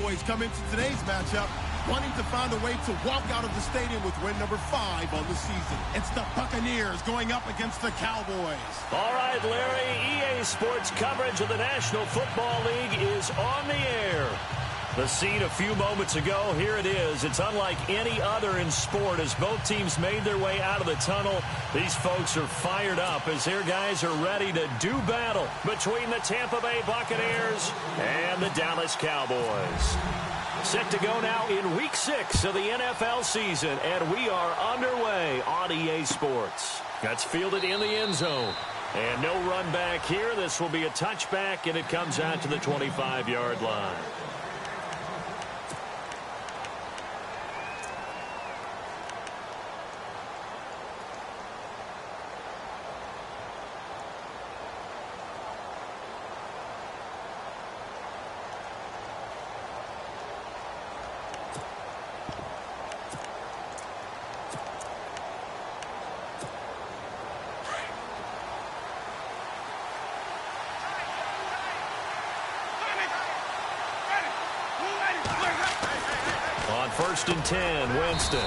Cowboys come into today's matchup wanting to find a way to walk out of the stadium with win number 5 on the season. It's the Buccaneers going up against the Cowboys. All right, Larry, EA Sports coverage of the National Football League is on the air. The scene a few moments ago, here it is. It's unlike any other in sport as both teams made their way out of the tunnel. These folks are fired up as their guys are ready to do battle between the Tampa Bay Buccaneers and the Dallas Cowboys. Set to go now in Week 6 of the NFL season, and we are underway on EA Sports. That's fielded in the end zone. And no run back here. This will be a touchback, and it comes out to the 25-yard line. First and 10, Winston.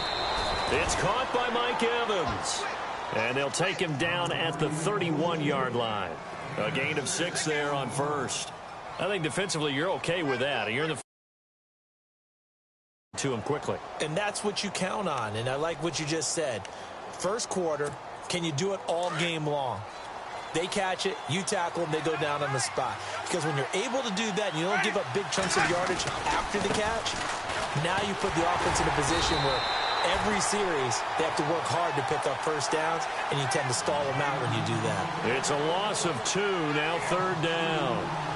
It's caught by Mike Evans. And they'll take him down at the 31-yard line. A gain of 6 there on first. I think defensively you're okay with that. You're in the to him quickly. And that's what you count on. And I like what you just said. First quarter, can you do it all game long? They catch it, you tackle them, they go down on the spot. Because when you're able to do that and you don't give up big chunks of yardage after the catch, now you put the offense in a position where every series they have to work hard to pick up first downs, and you tend to stall them out when you do that. It's a loss of 2, now third down.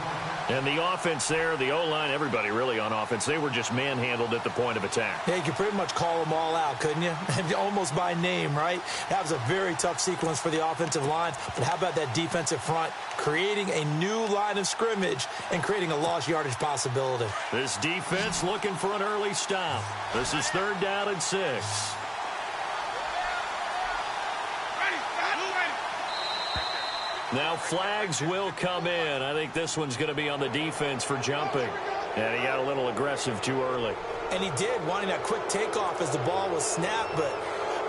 And the offense there, the O-line, everybody really on offense, they were just manhandled at the point of attack. Yeah, you could pretty much call them all out, couldn't you? Almost by name, right? That was a very tough sequence for the offensive line. But how about that defensive front creating a new line of scrimmage and creating a lost yardage possibility? This defense looking for an early stop. This is third down and 6. Now flags will come in. I think this one's going to be on the defense for jumping. And he got a little aggressive too early. And he did, wanting that quick takeoff as the ball was snapped. But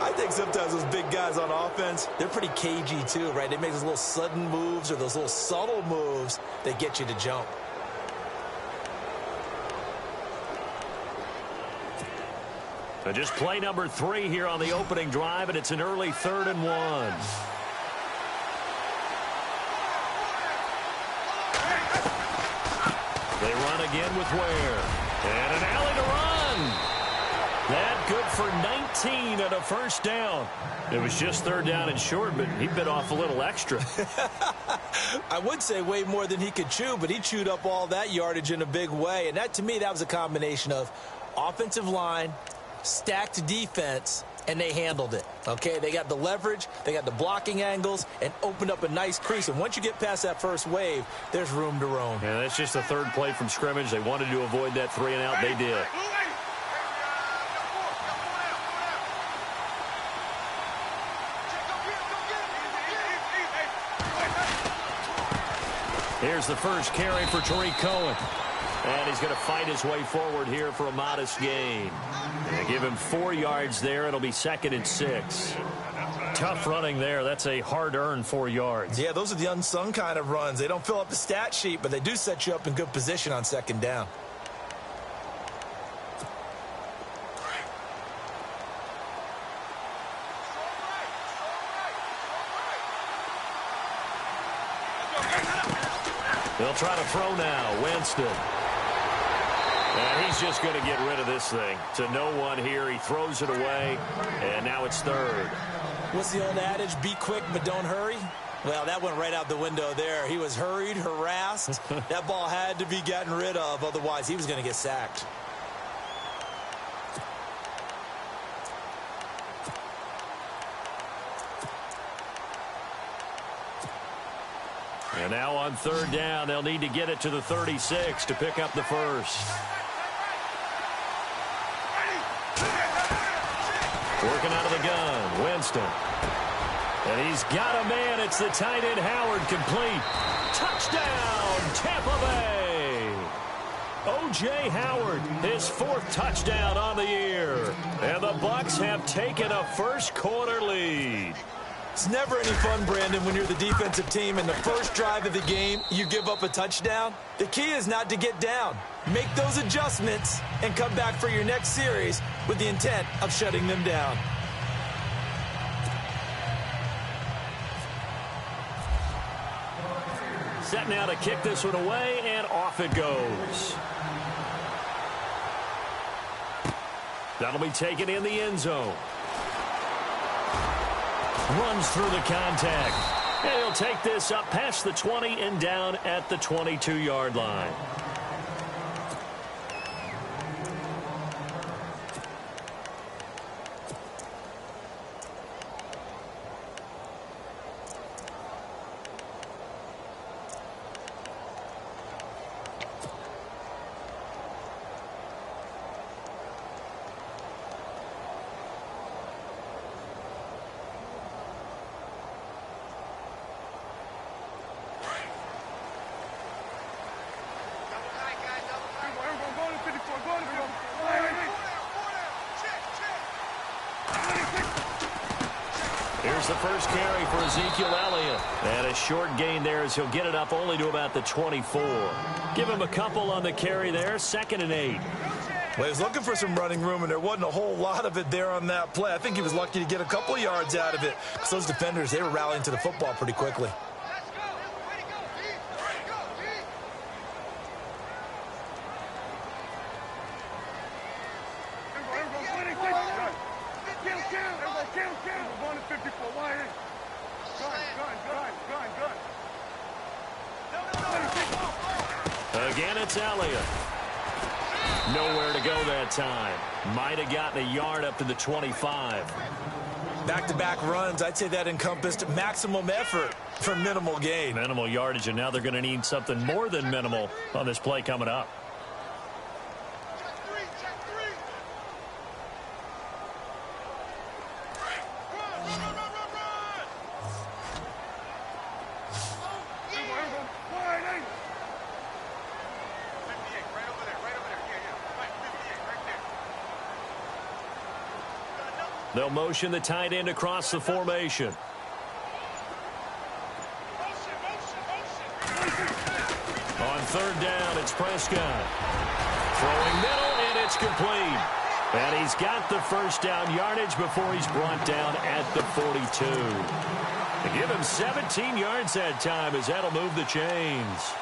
I think sometimes those big guys on offense, they're pretty cagey too, right? They make those little sudden moves or those little subtle moves that get you to jump. So just play number 3 here on the opening drive, and it's an early 3rd and 1. They run again with Ware. And an alley to run. That good for 19 and a first down. It was just third down and short, but he bit off a little extra. I would say way more than he could chew, but he chewed up all that yardage in a big way. And that, to me, that was a combination of offensive line, stacked defense, and they handled it. Okay, they got the leverage, they got the blocking angles, and opened up a nice crease. And once you get past that first wave, there's room to roam. Yeah, that's just the third play from scrimmage. They wanted to avoid that 3 and out. They did. Here's the first carry for Tariq Cohen. And he's going to fight his way forward here for a modest gain. They give him 4 yards there. It'll be 2nd and 6. Tough running there. That's a hard-earned 4 yards. Yeah, those are the unsung kind of runs. They don't fill up the stat sheet, but they do set you up in good position on 2nd down. They'll try to throw now. Winston. And he's just going to get rid of this thing. To no one here. He throws it away. And now it's 3rd. What's the old adage? Be quick, but don't hurry. Well, that went right out the window there. He was hurried, harassed. That ball had to be gotten rid of. Otherwise, he was going to get sacked. And now on 3rd down, they'll need to get it to the 36 to pick up the first. Working out of the gun, Winston. And he's got a man. It's the tight end, Howard, complete. Touchdown, Tampa Bay. O.J. Howard, his 4th touchdown on the year. And the Bucs have taken a first-quarter lead. It's never any fun, Brandon, when you're the defensive team and the first drive of the game, you give up a touchdown. The key is not to get down. Make those adjustments and come back for your next series with the intent of shutting them down. Set now to kick this one away, and off it goes. That'll be taken in the end zone. Runs through the contact. And he'll take this up past the 20 and down at the 22-yard line. Here's the first carry for Ezekiel Elliott. And a short gain there as he'll get it up only to about the 24. Give him a couple on the carry there. 2nd and 8. Well, he was looking for some running room, and there wasn't a whole lot of it there on that play. I think he was lucky to get a couple of yards out of it because those defenders, they were rallying to the football pretty quickly. Again, it's Elliott. Nowhere to go that time. Might have gotten a yard up to the 25. Back-to-back runs, I'd say that encompassed maximum effort for minimal gain. Minimal yardage, and now they're going to need something more than minimal on this play coming up. They'll motion the tight end across the formation. On 3rd down, it's Prescott. Throwing middle, and it's complete. And he's got the first down yardage before he's brought down at the 42. They give him 17 yards that time as that'll move the chains.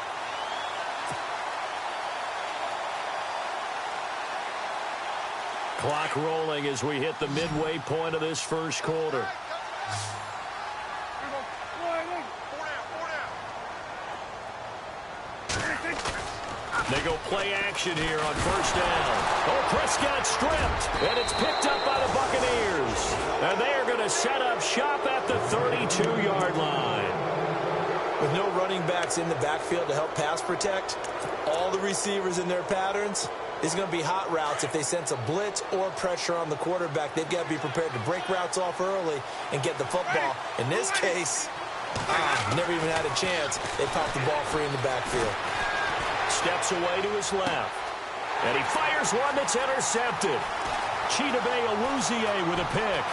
Clock rolling as we hit the midway point of this first quarter. They go play action here on 1st down. Oh, Prescott stripped, and it's picked up by the Buccaneers. And they are going to set up shop at the 32-yard line. With no running backs in the backfield to help pass protect, all the receivers in their patterns, it's going to be hot routes. If they sense a blitz or pressure on the quarterback, they've got to be prepared to break routes off early and get the football. In this case, never even had a chance. They popped the ball free in the backfield. Steps away to his left. And he fires one that's intercepted. Chidobe Awuzie with a pick.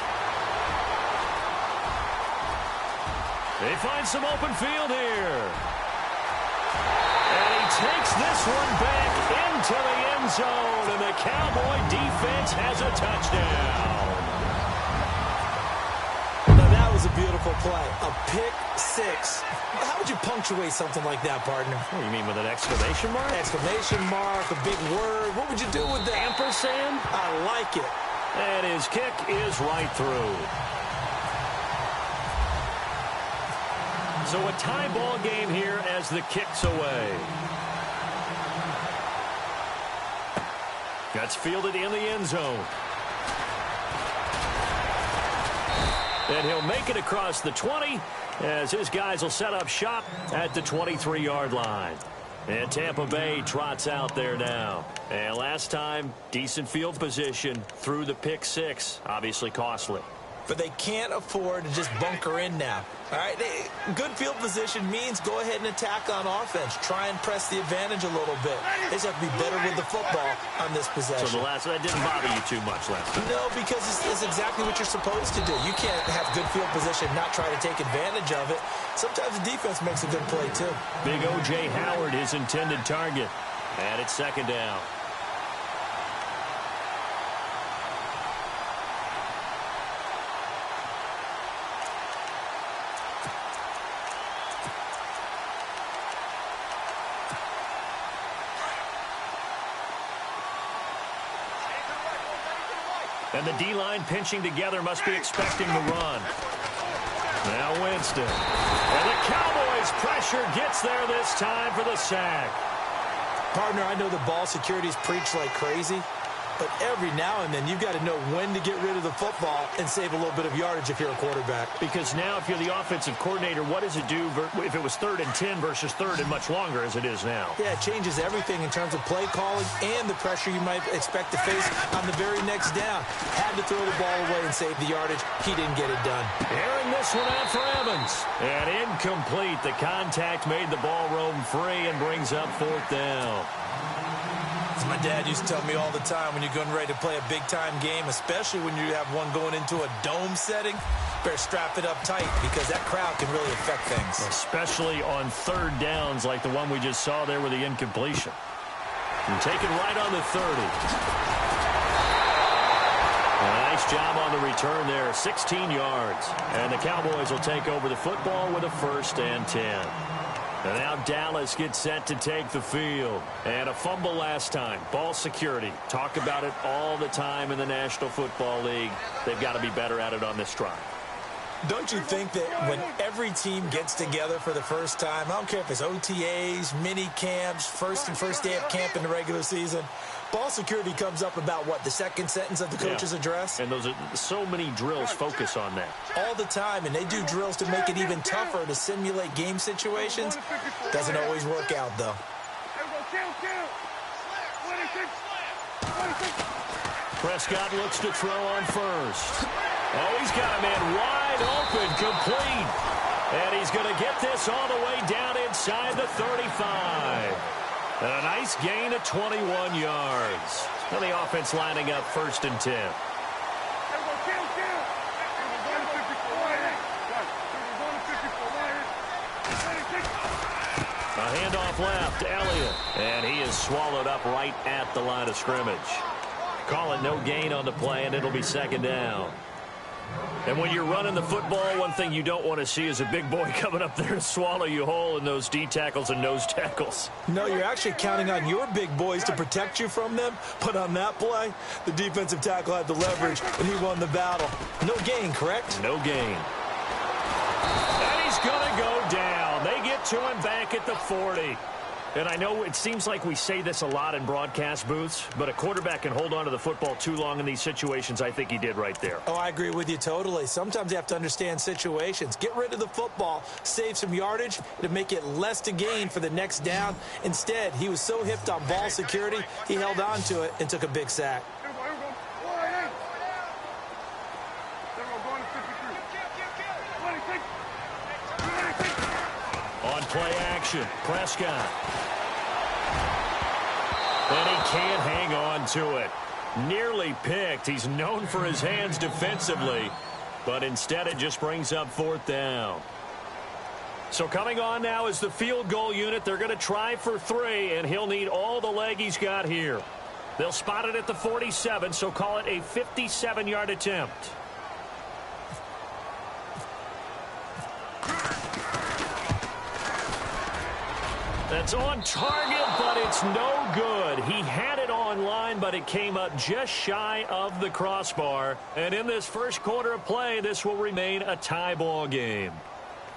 They find some open field here. And he takes this one back into the end zone, and the Cowboy defense has a touchdown. Now that was a beautiful play. A pick six. How would you punctuate something like that, partner? What do you mean, with an exclamation mark? Exclamation mark, a big word. What would you do with that? Ampersand? I like it. And his kick is right through. So a tie ball game here as the kick's away. That's fielded in the end zone. And he'll make it across the 20 as his guys will set up shop at the 23-yard line. And Tampa Bay trots out there now. And last time, decent field position through the pick six. Obviously costly. but they can't afford to just bunker in now. All right, good field position means go ahead and attack on offense. Try and press the advantage a little bit. They just have to be better with the football on this possession. So that didn't bother you too much last time? No, because it's exactly what you're supposed to do. You can't have good field position and not try to take advantage of it. Sometimes the defense makes a good play, too. Big O.J. Howard, his intended target. And it's second down. And the D-line pinching together must be expecting the run. Now Winston. And the Cowboys pressure gets there this time for the sack. Partner, I know the ball security's preached like crazy, but every now and then you've got to know when to get rid of the football and save a little bit of yardage if you're a quarterback. Because now if you're the offensive coordinator, what does it do if it was 3rd and 10 versus 3rd and much longer as it is now? Yeah, it changes everything in terms of play calling and the pressure you might expect to face on the very next down. Had to throw the ball away and save the yardage. He didn't get it done. Airing this one out for Evans. And incomplete. The contact made the ball roam free and brings up 4th down. As my dad used to tell me all the time, when you're getting ready to play a big-time game, especially when you have one going into a dome setting, better strap it up tight because that crowd can really affect things. Especially on 3rd downs like the one we just saw there with the incompletion. And taken right on the 30. Nice job on the return there, 16 yards. And the Cowboys will take over the football with a 1st and 10. And now Dallas gets set to take the field. And a fumble last time. Ball security. Talk about it all the time in the National Football League. They've got to be better at it on this drive. Don't you think that when every team gets together for the first time, I don't care if it's OTAs, mini camps, first day of camp in the regular season, ball security comes up about, what, the second sentence of the coach's address? And those are so many drills focus on that. All the time, and they do drills to make it even tougher to simulate game situations. Doesn't always work out, though. Prescott looks to throw on first. Oh, he's got a man wide open, complete. And he's going to get this all the way down inside the 35. And a nice gain of 21 yards. And the offense lining up 1st and 10. A handoff left, Elliott. And he is swallowed up right at the line of scrimmage. Call it no gain on the play, and it'll be 2nd down. And when you're running the football, one thing you don't want to see is a big boy coming up there to swallow you whole in those D tackles and nose tackles. No, you're actually counting on your big boys to protect you from them. But on that play, the defensive tackle had the leverage, and he won the battle. No gain, correct? No gain. And he's going to go down. They get to him back at the 40. And I know it seems like we say this a lot in broadcast booths, but a quarterback can hold on to the football too long in these situations. I think he did right there. Oh, I agree with you totally. Sometimes you have to understand situations. Get rid of the football, save some yardage to make it less to gain for the next down. Instead, he was so hipped on ball security, he held on to it and took a big sack. On play action, Prescott. And he can't hang on to it. Nearly picked. He's known for his hands defensively, but instead it just brings up 4th down. So coming on now is the field goal unit. They're going to try for 3, and he'll need all the leg he's got here. They'll spot it at the 47, so call it a 57-yard attempt. That's on target, but it's no good. He had it on line, but it came up just shy of the crossbar. And in this first quarter of play, this will remain a tie ball game.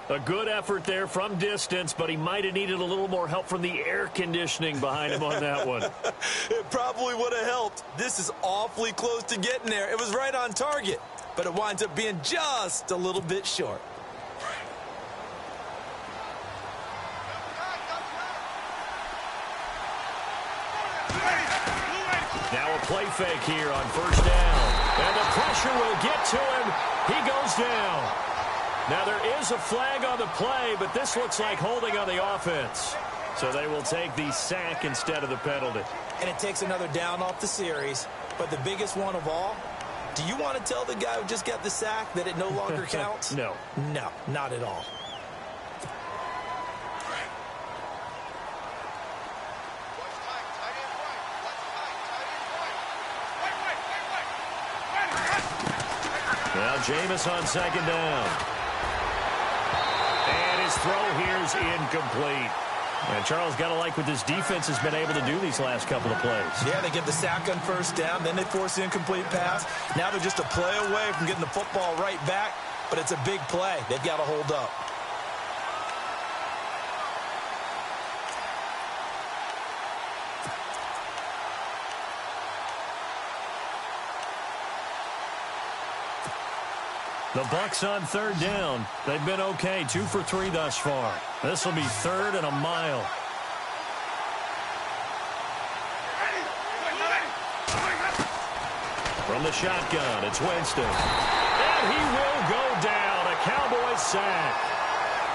A good effort there from distance, but he might have needed a little more help from the air conditioning behind him on that one. It probably would have helped. This is awfully close to getting there. It was right on target, but it winds up being just a little bit short. Now a play fake here on 1st down. And the pressure will get to him. He goes down. Now, there is a flag on the play, but this looks like holding on the offense. So they will take the sack instead of the penalty. And it takes another down off the series. But the biggest one of all, do you want to tell the guy who just got the sack that it no longer counts? No. No, not at all. Now Jameis on second down. And his throw here is incomplete. And Charles, got to like what this defense has been able to do these last couple of plays. Yeah, they get the sack on first down, then they force the incomplete pass. Now they're just a play away from getting the football right back, but it's a big play. They've got to hold up. The Bucs on third down. They've been okay, 2 for 3 thus far. This will be 3rd and a mile. From the shotgun, it's Winston. And he will go down. A Cowboys sack.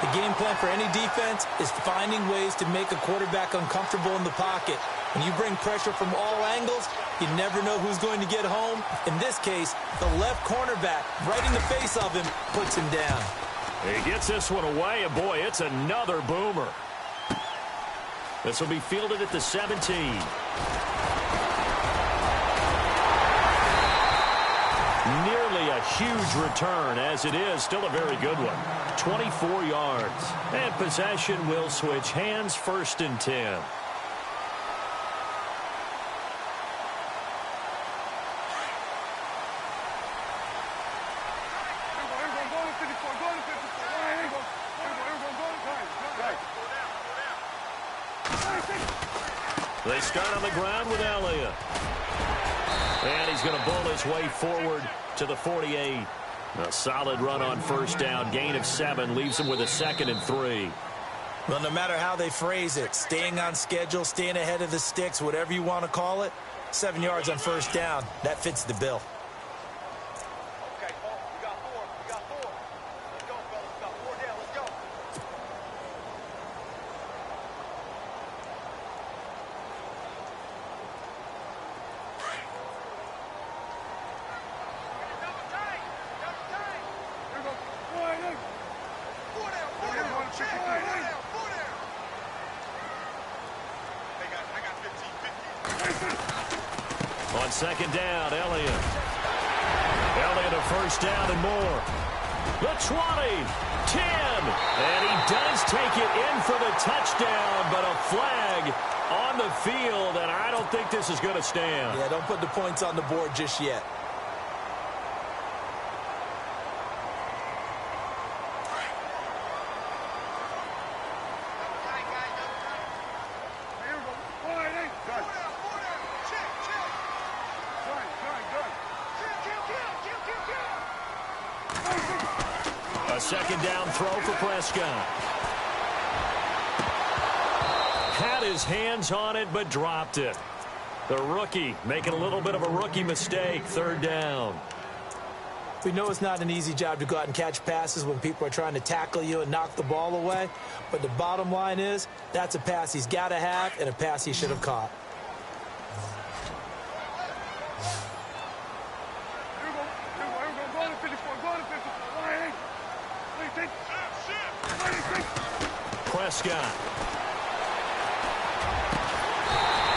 The game plan for any defense is finding ways to make a quarterback uncomfortable in the pocket. When you bring pressure from all angles, you never know who's going to get home. In this case, the left cornerback, right in the face of him, puts him down. He gets this one away, and boy, it's another boomer. This will be fielded at the 17. Nearly a huge return, as it is still a very good one. 24 yards. And possession will switch hands, 1st and 10. They start on the ground with Elliott. And he's going to bowl his way forward to the 48. A solid run on first down. Gain of 7 leaves him with a 2nd and 3. Well, no matter how they phrase it, staying on schedule, staying ahead of the sticks, whatever you want to call it, 7 yards on first down, that fits the bill. Okay, we got 4. We got 4. Let's go, fellas. We got 4 down. Let's go. On second down, Elliott. Elliott a first down and more. The 20, 10, and he does take it in for the touchdown, but a flag on the field, and I don't think this is going to stand. Yeah, don't put the points on the board just yet. Second down throw for Prescott. Had his hands on it, but dropped it. The rookie making a little bit of a rookie mistake. 3rd down. We know it's not an easy job to go out and catch passes when people are trying to tackle you and knock the ball away. But the bottom line is, that's a pass he's got to have and a pass he should have caught. Prescott.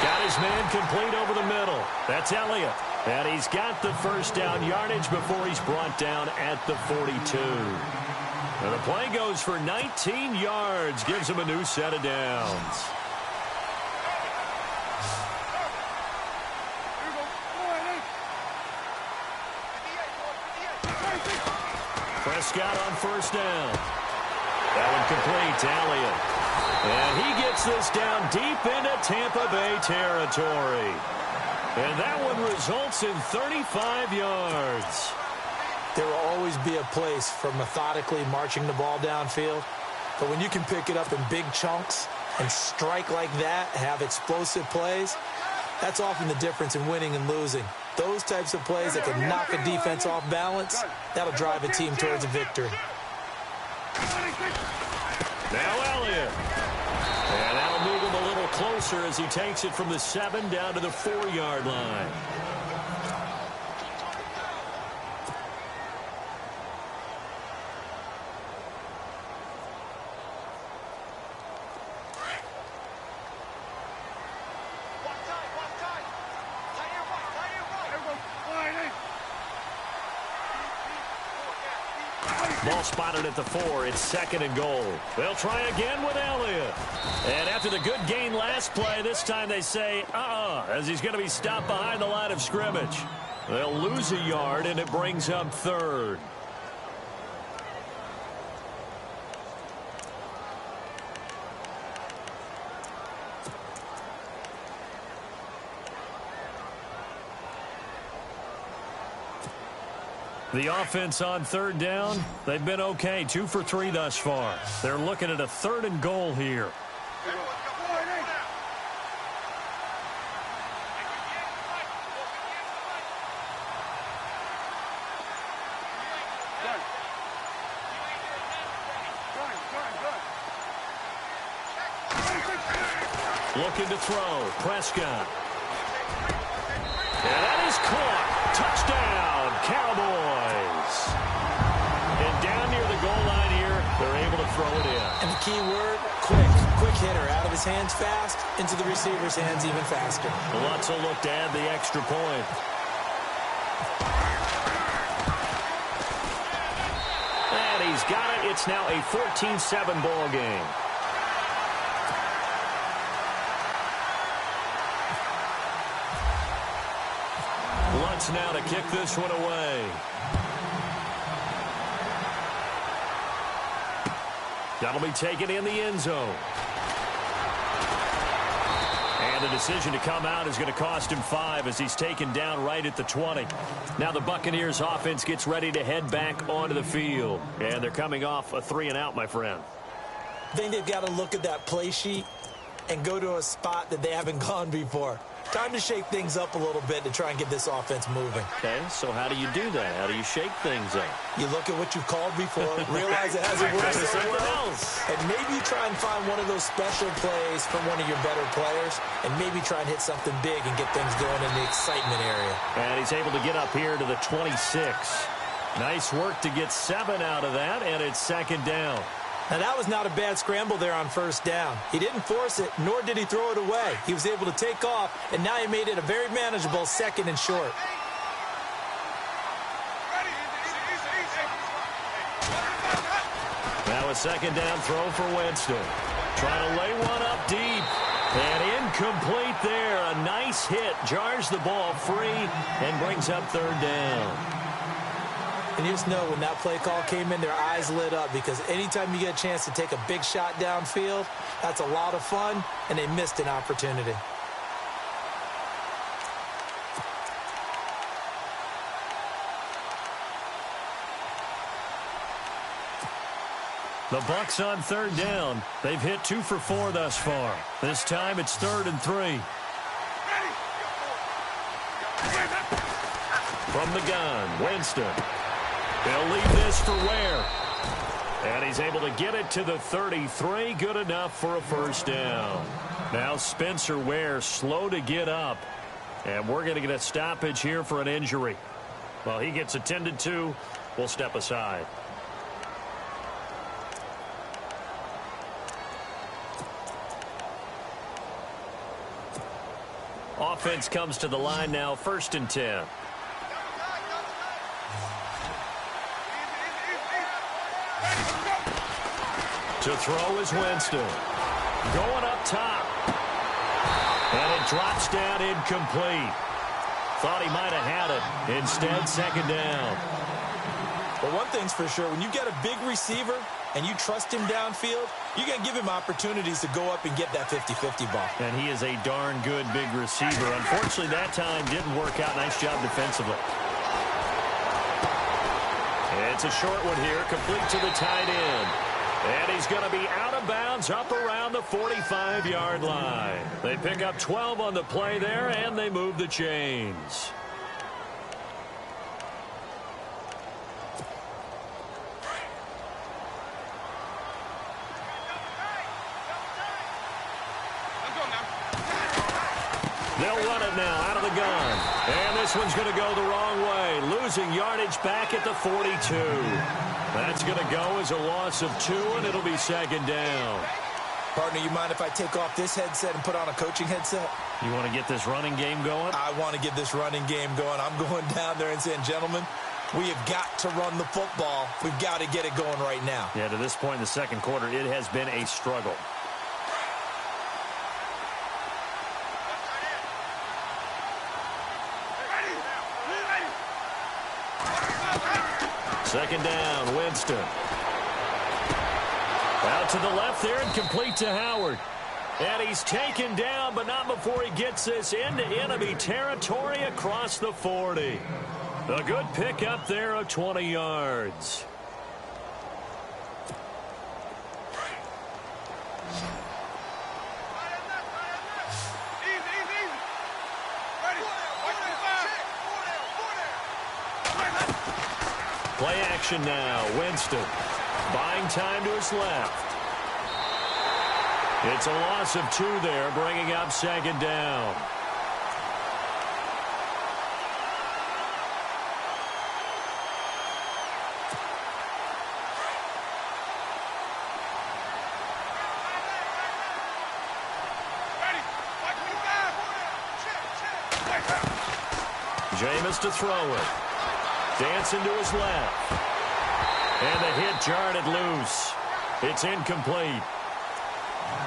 Got his man complete over the middle. That's Elliott. And he's got the first down yardage before he's brought down at the 42. And the play goes for 19 yards. Gives him a new set of downs. Prescott on first down. That one complete to Elliott. And he gets this down deep into Tampa Bay territory. And that one results in 35 yards. There will always be a place for methodically marching the ball downfield. But when you can pick it up in big chunks and strike like that, have explosive plays, that's often the difference in winning and losing. Those types of plays that can knock a defense off balance, that'll drive a team towards a victory. Now Elliott. And that'll move him a little closer as he takes it from the 7 down to the 4-yard line. Ball spotted at the 4. It's 2nd and goal. They'll try again with Elliott. And after the good gain last play, this time they say, as he's going to be stopped behind the line of scrimmage. They'll lose a yard, and it brings up 3rd. The offense on 3rd down, they've been okay. 2 for 3 thus far. They're looking at a 3rd and goal here. Looking to throw. Prescott. And that is caught. Touchdown, Cowboys. And down near the goal line here, they're able to throw it in. And the key word, quick. Quick hitter. Out of his hands fast, into the receiver's hands even faster. Lutz will look to add the extra point. And he's got it. It's now a 14-7 ball game. Lutz now to kick this one away. That'll be taken in the end zone. And the decision to come out is going to cost him 5 as he's taken down right at the 20. Now the Buccaneers offense gets ready to head back onto the field. And they're coming off a 3-and-out, my friend. I think they've got to look at that play sheet and go to a spot that they haven't gone before. Time to shake things up a little bit to try and get this offense moving. Okay, so how do you do that? How do you shake things up? You look at what you've called before, realize it hasn't worked so well, else. and maybe try and find one of those special plays from one of your better players, and maybe try and hit something big and get things going in the excitement area. And he's able to get up here to the 26. Nice work to get 7 out of that, and it's 2nd down. Now, that was not a bad scramble there on 1st down. He didn't force it, nor did he throw it away. He was able to take off, and now he made it a very manageable 2nd and short. Now a 2nd down throw for Winston. Trying to lay one up deep. And incomplete there. A nice hit. Jars the ball free and brings up 3rd down. And you just know when that play call came in, their eyes lit up because anytime you get a chance to take a big shot downfield, that's a lot of fun, and they missed an opportunity. The Bucs on 3rd down. They've hit 2 for 4 thus far. This time it's 3rd and 3. From the gun, Winston. They'll leave this for Ware. And he's able to get it to the 33. Good enough for a 1st down. Now Spencer Ware slow to get up. And we're going to get a stoppage here for an injury. While he gets attended to, we'll step aside. Offense comes to the line now, 1st and 10. To throw is Winston. Going up top. And it drops down incomplete. Thought he might have had it. Instead, 2nd down. But one thing's for sure, when you get a big receiver and you trust him downfield, you're going to give him opportunities to go up and get that 50-50 ball. And he is a darn good big receiver. Unfortunately, that time didn't work out. Nice job defensively. It's a short one here, complete to the tight end. And he's going to be out of bounds up around the 45-yard line. They pick up 12 on the play there, and they move the chains. now out of the gun. And this one's going to go the wrong way, losing yardage back at the 42. That's going to go as a loss of 2, and it'll be second down. Partner, you mind if I take off this headset and put on a coaching headset? You want to get this running game going? I want to get this running game going. I'm going down there and saying, gentlemen, we have got to run the football. We've got to get it going right now. Yeah, to this point in the second quarter, it has been a struggle. Second down, Winston. Out to the left there and complete to Howard. And he's taken down, but not before he gets this into enemy territory across the 40. A good pickup there of 20 yards. Play action now. Winston buying time to his left. It's a loss of 2 there, bringing up second down. Jameis to throw it. Dancing to his left. And the hit jarred it loose. It's incomplete.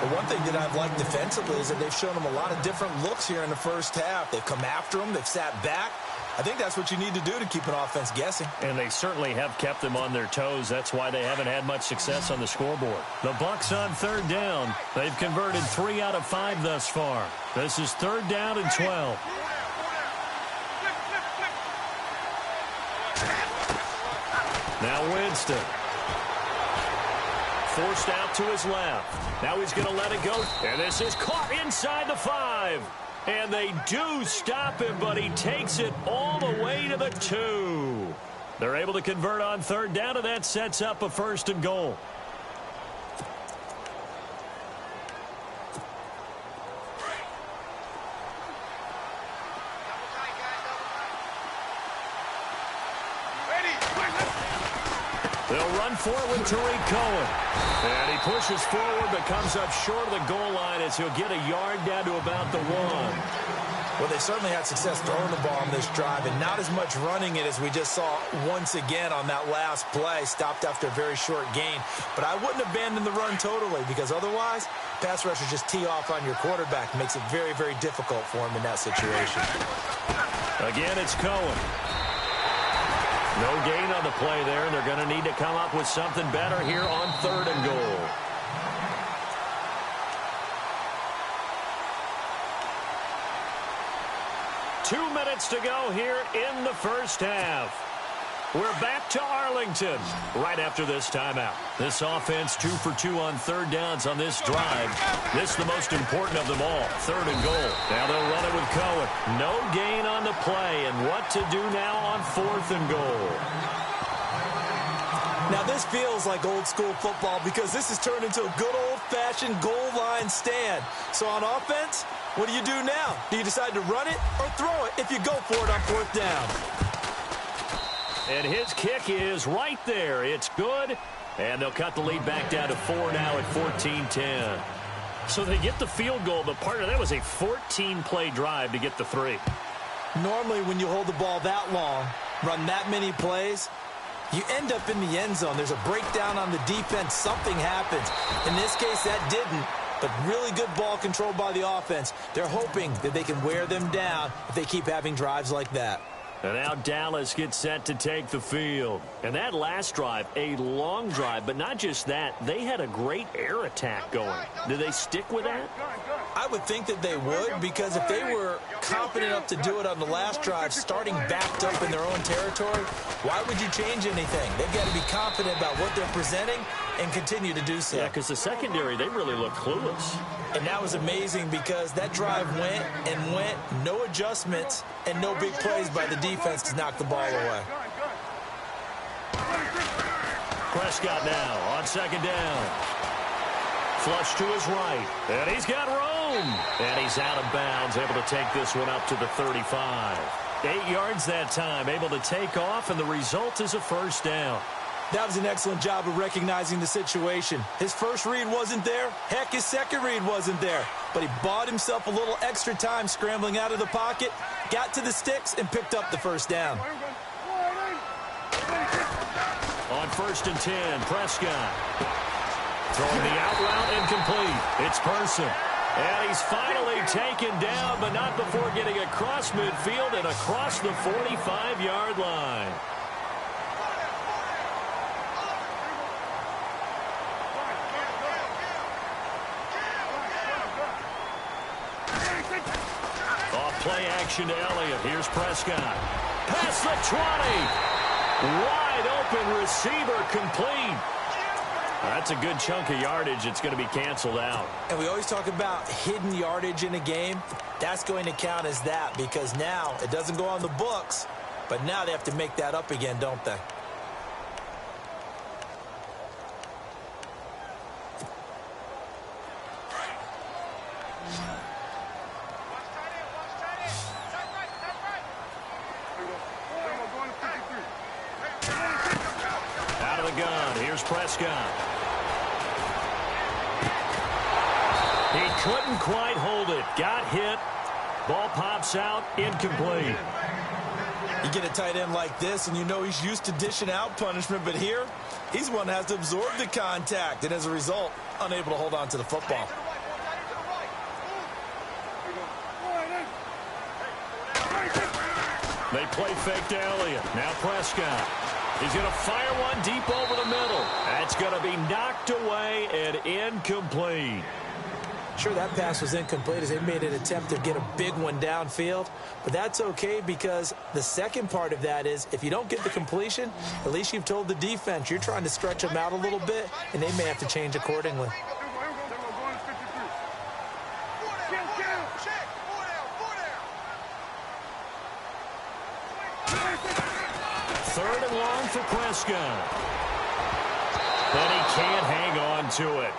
But one thing that I've liked defensively is that they've shown them a lot of different looks here in the first half. They've come after them. They've sat back. I think that's what you need to do to keep an offense guessing. And they certainly have kept them on their toes. That's why they haven't had much success on the scoreboard. The Bucs on third down. They've converted 3 out of 5 thus far. This is third down and 12. Now Winston. Forced out to his left. Now he's going to let it go. And this is caught inside the 5. And they do stop him, but he takes it all the way to the 2. They're able to convert on third down, and that sets up a first and goal. They'll run for it with Tariq Cohen. And he pushes forward but comes up short of the goal line as he'll get a yard down to about the 1. Well, they certainly had success throwing the ball on this drive and not as much running it as we just saw once again on that last play. Stopped after a very short gain. But I wouldn't abandon the run totally because otherwise, pass rushers just tee off on your quarterback. Makes it very, very difficult for him in that situation. Again, it's Cohen. No gain on the play there, and they're going to need to come up with something better here on third and goal. Two minutes to go here in the first half. We're back to Arlington right after this timeout. This offense 2 for 2 on third downs on this drive. This is the most important of them all, third and goal. Now they'll run it with Cohen. No gain on the play, and what to do now on fourth and goal. Now this feels like old school football because this has turned into a good old-fashioned goal line stand. So on offense, what do you do now? Do you decide to run it or throw it if you go for it on fourth down? And his kick is right there. It's good. And they'll cut the lead back down to 4 now at 14-10. So they get the field goal, but part of that was a 14-play drive to get the 3. Normally when you hold the ball that long, run that many plays, you end up in the end zone. There's a breakdown on the defense. Something happens. In this case, that didn't. But really good ball control by the offense. They're hoping that they can wear them down if they keep having drives like that. And now Dallas gets set to take the field. And that last drive, a long drive, but not just that. They had a great air attack going. Do they stick with that? I would think that they would, because if they were confident enough to do it on the last drive, starting backed up in their own territory, why would you change anything? They've got to be confident about what they're presenting and continue to do so. Yeah, because the secondary, they really look clueless. And that was amazing because that drive went and went, no adjustments, and no big plays by the defense to knock the ball away. Prescott now on second down. Flush to his right. And he's got room. And he's out of bounds, able to take this one up to the 35. 8 yards that time, able to take off, and the result is a first down. That was an excellent job of recognizing the situation. His first read wasn't there. Heck, his second read wasn't there. But he bought himself a little extra time scrambling out of the pocket, got to the sticks, and picked up the first down. On 1st and 10, Prescott. Throwing the out route incomplete. It's Person. And he's finally taken down, but not before getting across midfield and across the 45-yard line. Off play action to Elliott. Here's Prescott. Past the 20. Wide open receiver complete. That's a good chunk of yardage. It's going to be canceled out. And we always talk about hidden yardage in a game. That's going to count as that because now it doesn't go on the books, but now they have to make that up again, don't they? Out of the gun. Here's Prescott. He couldn't quite hold it. Got hit. Ball pops out. Incomplete. You get a tight end like this, and you know he's used to dishing out punishment, but here, he's the one that has to absorb the contact, and as a result, unable to hold on to the football. They play fake to Elliott. Now Prescott. He's going to fire one deep over the middle. That's going to be knocked away and incomplete. Sure, that pass was incomplete as they made an attempt to get a big one downfield, but that's okay because the second part of that is if you don't get the completion, at least you've told the defense you're trying to stretch them out a little bit, and they may have to change accordingly. Third and long for Prescott. But he can't hang on to it.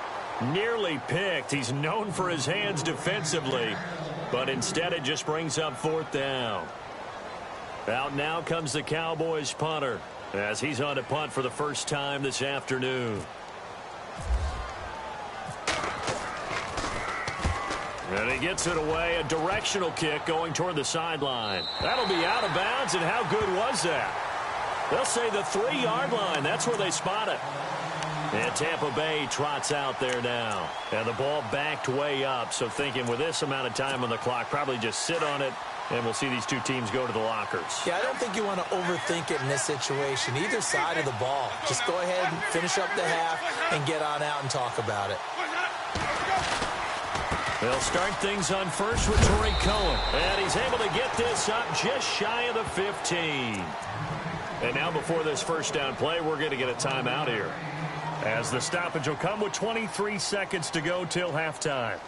Nearly picked. He's known for his hands defensively, but instead it just brings up 4th down. Out now comes the Cowboys punter as he's on to punt for the first time this afternoon. And he gets it away, a directional kick going toward the sideline. That'll be out of bounds, and how good was that? They'll say the 3-yard line. That's where they spot it. And Tampa Bay trots out there now. And the ball backed way up, so thinking with this amount of time on the clock, probably just sit on it, and we'll see these two teams go to the lockers. Yeah, I don't think you want to overthink it in this situation. Either side of the ball. Just go ahead and finish up the half and get on out and talk about it. They'll start things on first with Torrey Cohen. And he's able to get this up just shy of the 15. And now before this first down play, we're going to get a timeout here, as the stoppage will come with 23 seconds to go till halftime.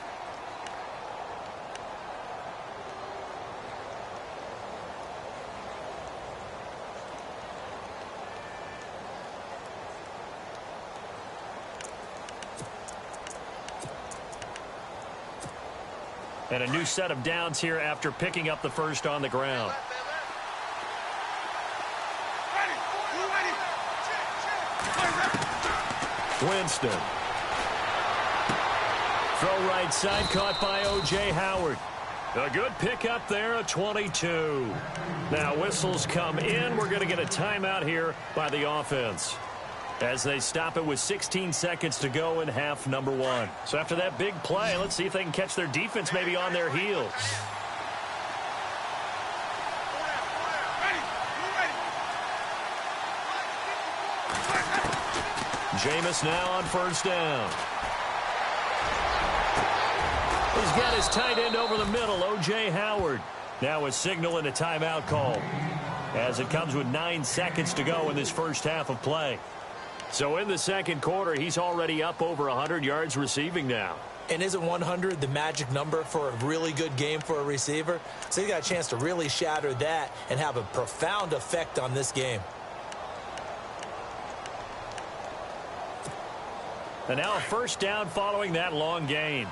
And a new set of downs here after picking up the first on the ground. Winston. Throw right side, caught by O.J. Howard. A good pickup there, a 22. Now whistles come in. We're going to get a timeout here by the offense, as they stop it with 16 seconds to go in half number 1. So after that big play, let's see if they can catch their defense maybe on their heels. Jameis now on first down. He's got his tight end over the middle, O.J. Howard. Now a signal and a timeout call, as it comes with 9 seconds to go in this first half of play. So in the second quarter, he's already up over 100 yards receiving now. And isn't 100 the magic number for a really good game for a receiver? So he got a chance to really shatter that and have a profound effect on this game. And now a first down following that long gain.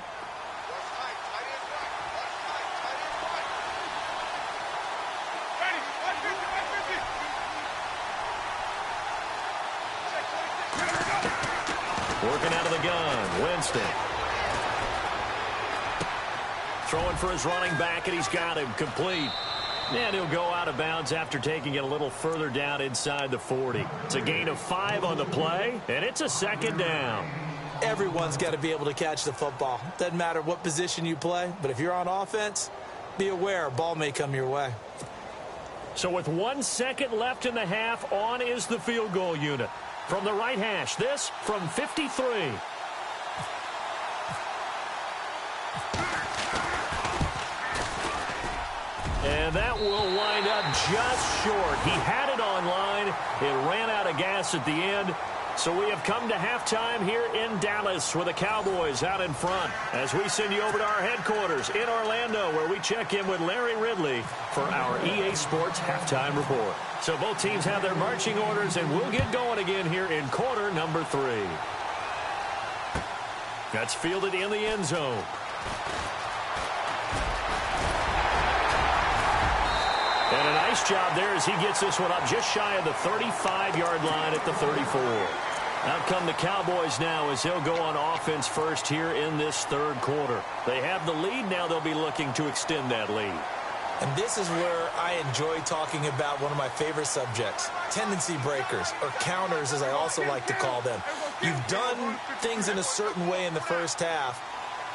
Working out of the gun, Winston. Throwing for his running back, and he's got him complete. And he'll go out of bounds after taking it a little further down inside the 40. It's a gain of 5 on the play, and it's a second down. Everyone's got to be able to catch the football. Doesn't matter what position you play, but if you're on offense, be aware a ball may come your way. So with 1 second left in the half, on is the field goal unit. From the right hash, this from 53. And that will wind up just short. He had it on line. It ran out of gas at the end. So we have come to halftime here in Dallas with the Cowboys out in front as we send you over to our headquarters in Orlando where we check in with Larry Ridley for our EA Sports Halftime Report. So both teams have their marching orders, and we'll get going again here in quarter number 3. That's fielded in the end zone. And a nice job there as he gets this one up just shy of the 35-yard line at the 34. Out come the Cowboys now as they'll go on offense first here in this third quarter. They have the lead. Now they'll be looking to extend that lead. And this is where I enjoy talking about one of my favorite subjects, tendency breakers, or counters as I also like to call them. You've done things in a certain way in the first half,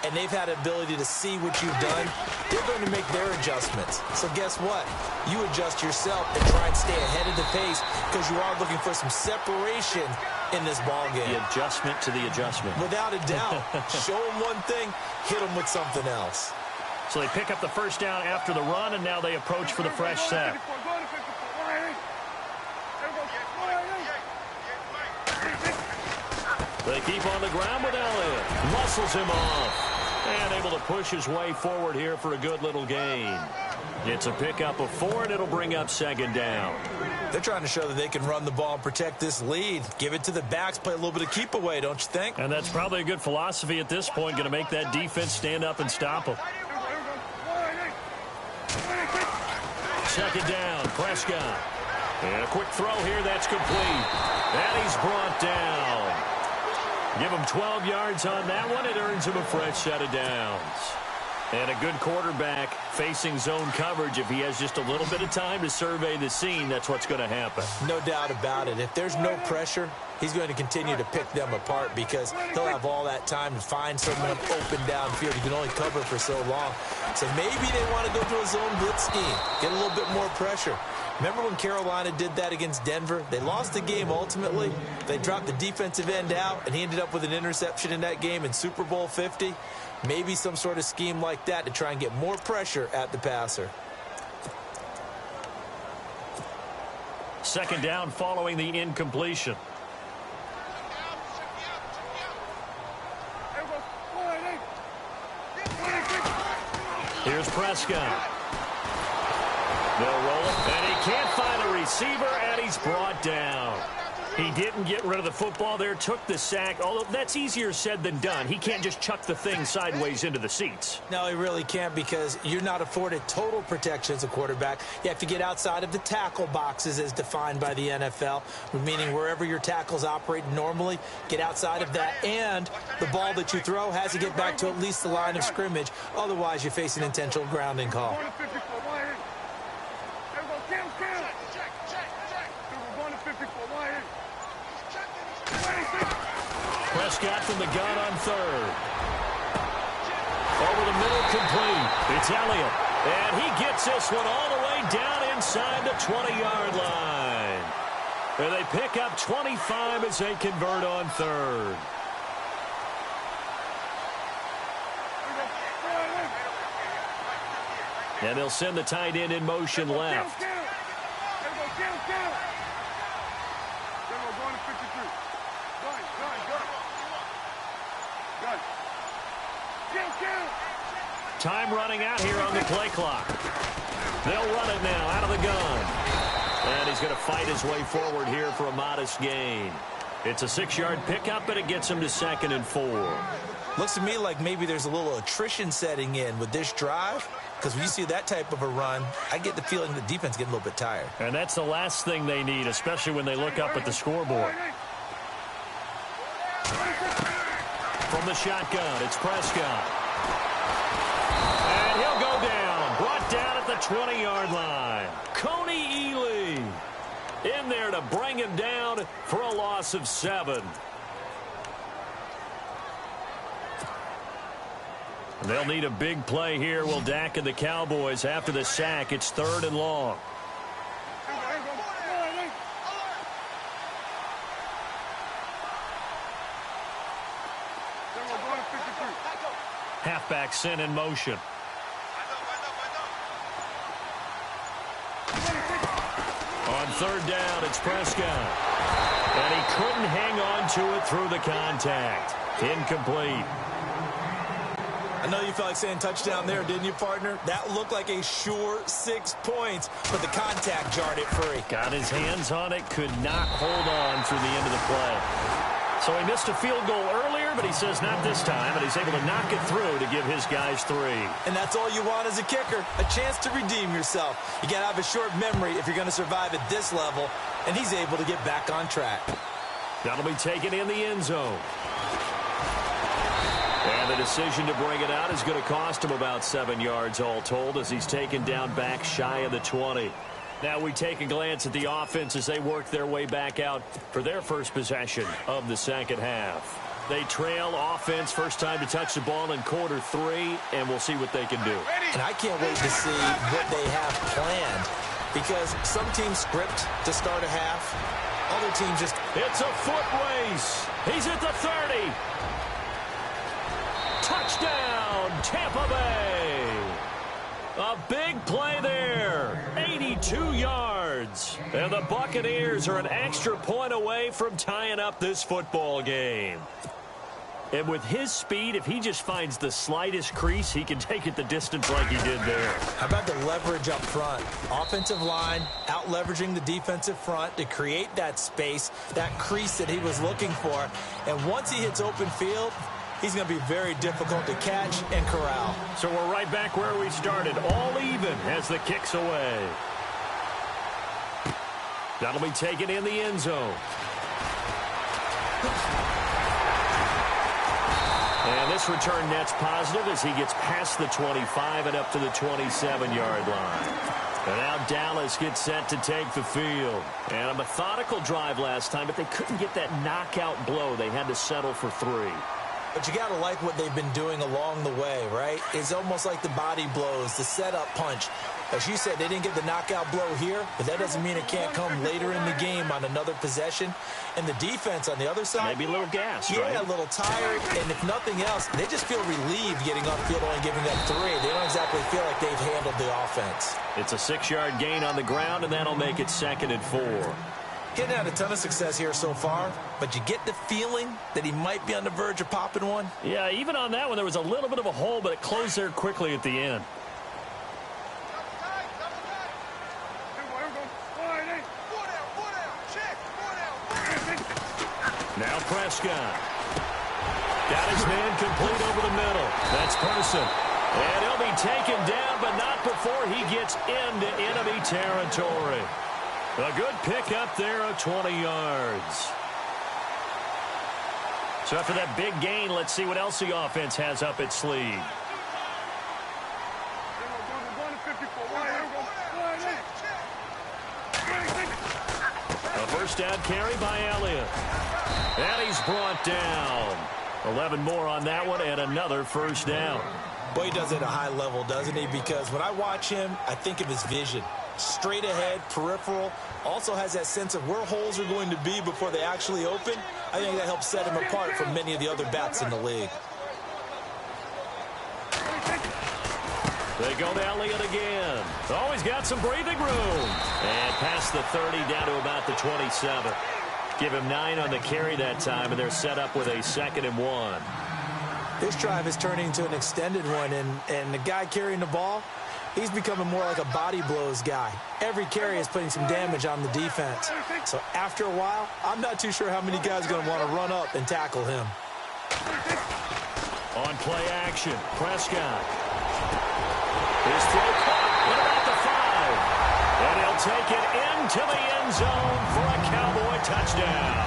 and they've had an ability to see what you've done. They're going to make their adjustments. So guess what? You adjust yourself and try and stay ahead of the pace because you are looking for some separation in this ball game. The adjustment to the adjustment. Without a doubt. Show them one thing, hit them with something else. So they pick up the first down after the run, and now they approach for the fresh set. They keep on the ground with Elliott. Muscles him off. And able to push his way forward here for a good little gain. It's a pickup of 4, and it'll bring up second down. They're trying to show that they can run the ball and protect this lead. Give it to the backs, play a little bit of keep away, don't you think? And that's probably a good philosophy at this point, going to make that defense stand up and stop them. Second down, Prescott. And a quick throw here, that's complete. And he's brought down. Give him 12 yards on that one. It earns him a fresh set of downs. And a good quarterback facing zone coverage. If he has just a little bit of time to survey the scene, that's what's going to happen. No doubt about it. If there's no pressure, he's going to continue to pick them apart because he'll have all that time to find someone open downfield. He can only cover for so long. So maybe they want to go to a zone blitz scheme, get a little bit more pressure. Remember when Carolina did that against Denver? They lost the game ultimately. They dropped the defensive end out, and he ended up with an interception in that game in Super Bowl 50. Maybe some sort of scheme like that to try and get more pressure at the passer. Second down following the incompletion. Here's Prescott. They'll roll it, and he can't find a receiver, and he's brought down. He didn't get rid of the football there, took the sack, although that's easier said than done. He can't just chuck the thing sideways into the seats. No, he really can't because you're not afforded total protection as a quarterback. You have to get outside of the tackle boxes as defined by the NFL, meaning wherever your tackles operate normally, get outside of that, and the ball that you throw has to get back to at least the line of scrimmage. Otherwise, you face an intentional grounding call. Prescott from the gun on third. Over the middle, complete. It's Elliott. And he gets this one all the way down inside the 20-yard line. And they pick up 25 as they convert on third. And they'll send the tight end in motion left. Time running out here on the play clock. They'll run it now out of the gun. And he's going to fight his way forward here for a modest gain. It's a 6-yard pickup, but it gets him to 2nd and 4. Looks to me like maybe there's a little attrition setting in with this drive, because when you see that type of a run, I get the feeling the defense getting a little bit tired. And that's the last thing they need, especially when they look up at the scoreboard. From the shotgun, it's Prescott. And he'll go down. Brought down at the 20-yard line. Coney Ely in there to bring him down for a loss of 7. They'll need a big play here. Will Dak and the Cowboys after the sack. It's 3rd and long. Halfback sent in motion. On 3rd down, it's Prescott. And he couldn't hang on to it through the contact. Incomplete. I know you felt like saying touchdown there, didn't you, partner? That looked like a sure 6 points, but the contact jarred it free. Got his hands on it, could not hold on through the end of the play. So he missed a field goal earlier, but he says not this time, and he's able to knock it through to give his guys 3. And that's all you want as a kicker, a chance to redeem yourself. You got to have a short memory if you're going to survive at this level, and he's able to get back on track. That'll be taken in the end zone. And the decision to bring it out is going to cost him about 7 yards all told as he's taken down back shy of the 20. Now we take a glance at the offense as they work their way back out for their first possession of the second half. They trail offense, first time to touch the ball in quarter 3, and we'll see what they can do. And I can't wait to see what they have planned because some teams script to start a half. Other teams just... It's a foot race. He's at the 30. Touchdown, Tampa Bay. A big play there. 82 yards. And the Buccaneers are an extra point away from tying up this football game. And with his speed, if he just finds the slightest crease, he can take it the distance like he did there. How about the leverage up front? Offensive line out-leveraging the defensive front to create that space, that crease that he was looking for. And once he hits open field, he's going to be very difficult to catch and corral. So we're right back where we started, all even as the kick's away. That'll be taken in the end zone. And this return net's positive as he gets past the 25 and up to the 27-yard line. And now Dallas gets set to take the field. And a methodical drive last time, but they couldn't get that knockout blow. They had to settle for 3. But you got to like what they've been doing along the way, right? It's almost like the body blows, the setup punch. As you said, they didn't get the knockout blow here, but that doesn't mean it can't come later in the game on another possession. And the defense on the other side, maybe a little gassed, right? A little tired, and if nothing else, they just feel relieved getting upfield only giving up 3. They don't exactly feel like they've handled the offense. It's a 6-yard gain on the ground, and that'll make it 2nd and 4. Getting had a ton of success here so far, but you get the feeling that he might be on the verge of popping one. Yeah, even on that one, there was a little bit of a hole, but it closed there quickly at the end. Now Prescott. Got his man complete over the middle. That's Person. And he'll be taken down, but not before he gets into enemy territory. A good pickup there of 20 yards. So after that big gain, let's see what else the offense has up its sleeve. A first down carry by Elliott. And he's brought down. 11 more on that one and another first down. Boy, he does it at a high level, doesn't he? Because when I watch him, I think of his vision. Straight ahead, peripheral, also has that sense of where holes are going to be before they actually open. I think that helps set him apart from many of the other bats in the league. They go to Elliott again. Always got some breathing room. And past the 30 down to about the 27. Give him 9 on the carry that time, and they're set up with a 2nd and 1. This drive is turning into an extended one, and the guy carrying the ball, he's becoming more like a body blows guy. Every carry is putting some damage on the defense. So after a while, I'm not too sure how many guys are going to want to run up and tackle him. On play action, Prescott. His throw caught at about the 5. And he'll take it into the end zone for a Cowboy touchdown.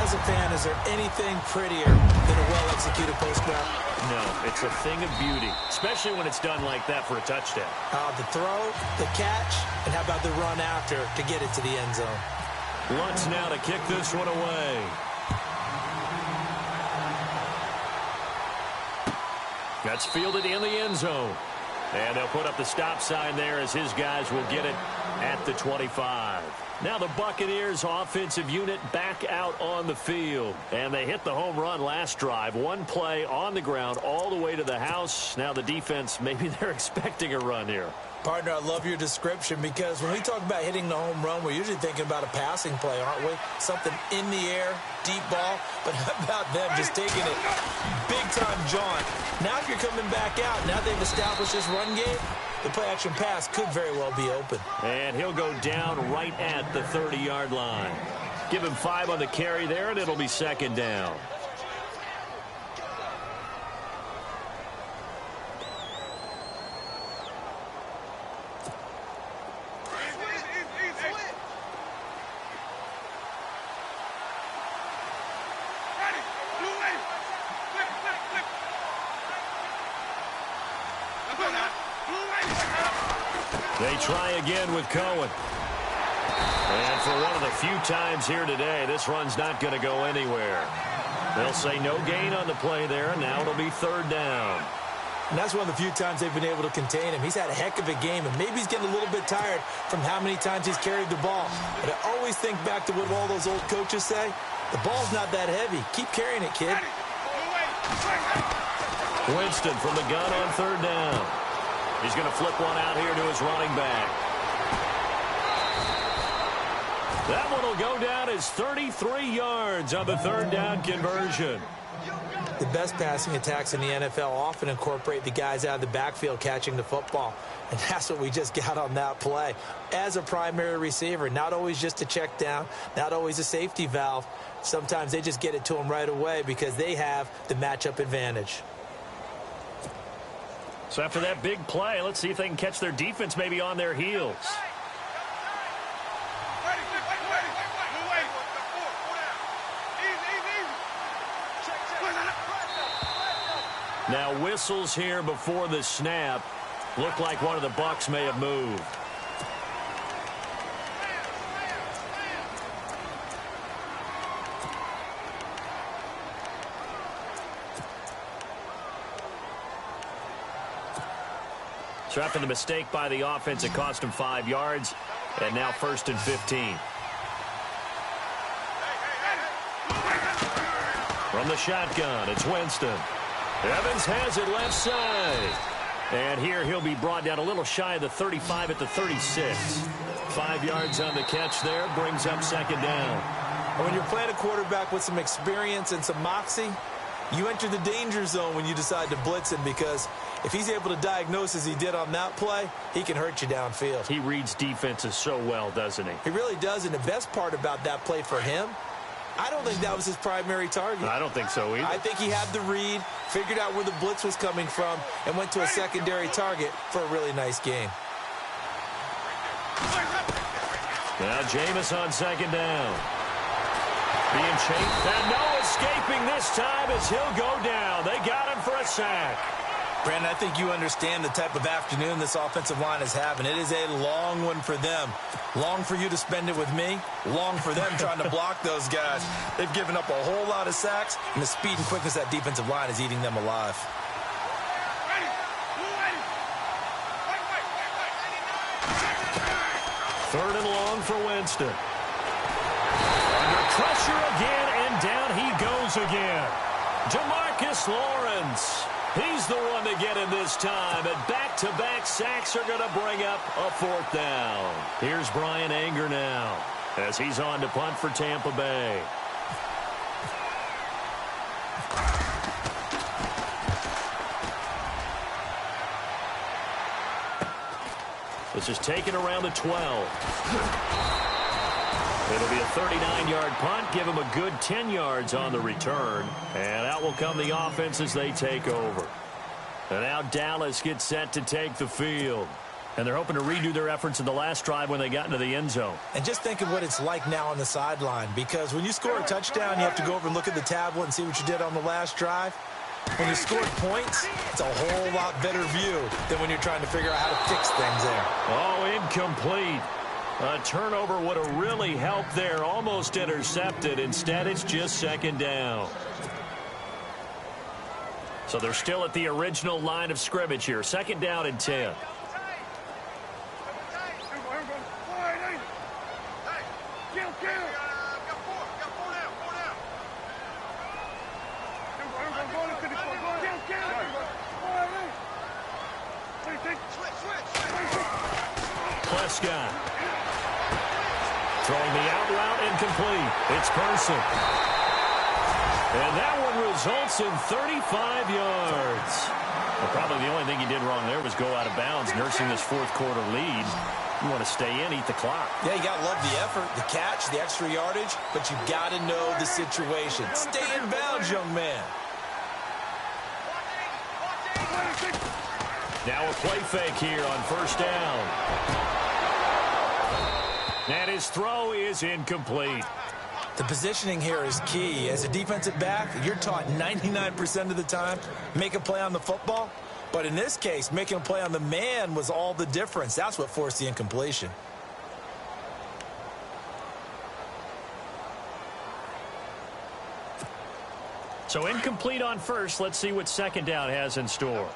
As a fan, is there anything prettier than a well-executed post route? No, it's a thing of beauty, especially when it's done like that for a touchdown. The throw, the catch, and how about the run after to get it to the end zone? Lutz now to kick this one away. That's fielded in the end zone. And they'll put up the stop sign there as his guys will get it at the 25. Now the Buccaneers offensive unit back out on the field. And they hit the home run last drive. One play on the ground all the way to the house. Now the defense, maybe they're expecting a run here. Partner, I love your description because when we talk about hitting the home run, we're usually thinking about a passing play, aren't we? Something in the air, deep ball. But how about them just taking it big-time jaunt? Now if you're coming back out, now they've established this run game, the play-action pass could very well be open. And he'll go down right at the 30-yard line. Give him 5 on the carry there, and it'll be second down. They try again with Cohen. And for one of the few times here today, this run's not going to go anywhere. They'll say no gain on the play there, and now it'll be third down. And that's one of the few times they've been able to contain him. He's had a heck of a game, and maybe he's getting a little bit tired from how many times he's carried the ball. But I always think back to what all those old coaches say. The ball's not that heavy. Keep carrying it, kid. Winston from the gun on third down. He's going to flip one out here to his running back. That one will go down as 33 yards on the third down conversion. The best passing attacks in the NFL often incorporate the guys out of the backfield catching the football. And that's what we just got on that play. As a primary receiver, not always just a check down, not always a safety valve. Sometimes they just get it to them right away because they have the matchup advantage. So after that big play, let's see if they can catch their defense maybe on their heels. Now whistles here before the snap. Looked like one of the Bucs may have moved. So after the mistake by the offense, it cost him 5 yards. And now 1st and 15. From the shotgun, it's Winston. Evans has it left side. And here he'll be brought down a little shy of the 35 at the 36. 5 yards on the catch there, brings up second down. And when you're playing a quarterback with some experience and some moxie, you enter the danger zone when you decide to blitz him, because if he's able to diagnose as he did on that play, he can hurt you downfield. He reads defenses so well, doesn't he? He really does, and the best part about that play for him, I don't think that was his primary target. I don't think so either. I think he had the read, figured out where the blitz was coming from, and went to a secondary target for a really nice game. Now Jameis on second down. Being chased, and no escaping this time as he'll go down. They got him for a sack. Brandon, I think you understand the type of afternoon this offensive line is having. It is a long one for them. Long for you to spend it with me. Long for them trying to block those guys. They've given up a whole lot of sacks, and the speed and quickness of that defensive line is eating them alive. Third and long for Winston. Under pressure again, and down he goes again. Demarcus Lawrence. He's the one to get him this time, and back-to-back sacks are going to bring up a fourth down. Here's Brian Anger now as he's on to punt for Tampa Bay. This is taken around the 12. It'll be a 39-yard punt, give him a good 10 yards on the return. And out will come the offense as they take over. And now Dallas gets set to take the field. And they're hoping to redo their efforts in the last drive when they got into the end zone. And just think of what it's like now on the sideline, because when you score a touchdown, you have to go over and look at the tablet and see what you did on the last drive. When you scored points, it's a whole lot better view than when you're trying to figure out how to fix things there. Oh, incomplete. A turnover would have really helped there. Almost intercepted. Instead, it's just second down. So they're still at the original line of scrimmage here. Second down and 10. Prescott. Throwing the out route incomplete. It's Person. And that one results in 35 yards. Well, probably the only thing he did wrong there was go out of bounds, nursing this fourth quarter lead. You want to stay in, eat the clock. Yeah, you got to love the effort, the catch, the extra yardage, but you got to know the situation. Stay in bounds, young man. Now a play fake here on first down. And his throw is incomplete. The positioning here is key. As a defensive back, you're taught 99% of the time, make a play on the football. But in this case, making a play on the man was all the difference. That's what forced the incompletion. So incomplete on first. Let's see what second down has in store.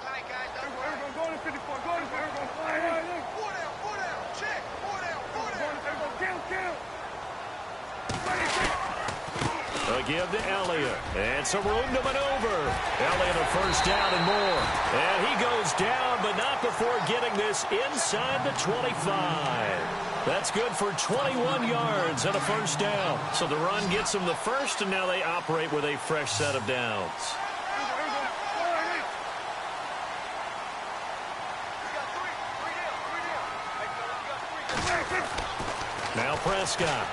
They'll give to Elliott. And some room to maneuver. Elliott a first down and more. And he goes down, but not before getting this inside the 25. That's good for 21 yards and a first down. So the run gets them the first, and now they operate with a fresh set of downs. Now Prescott.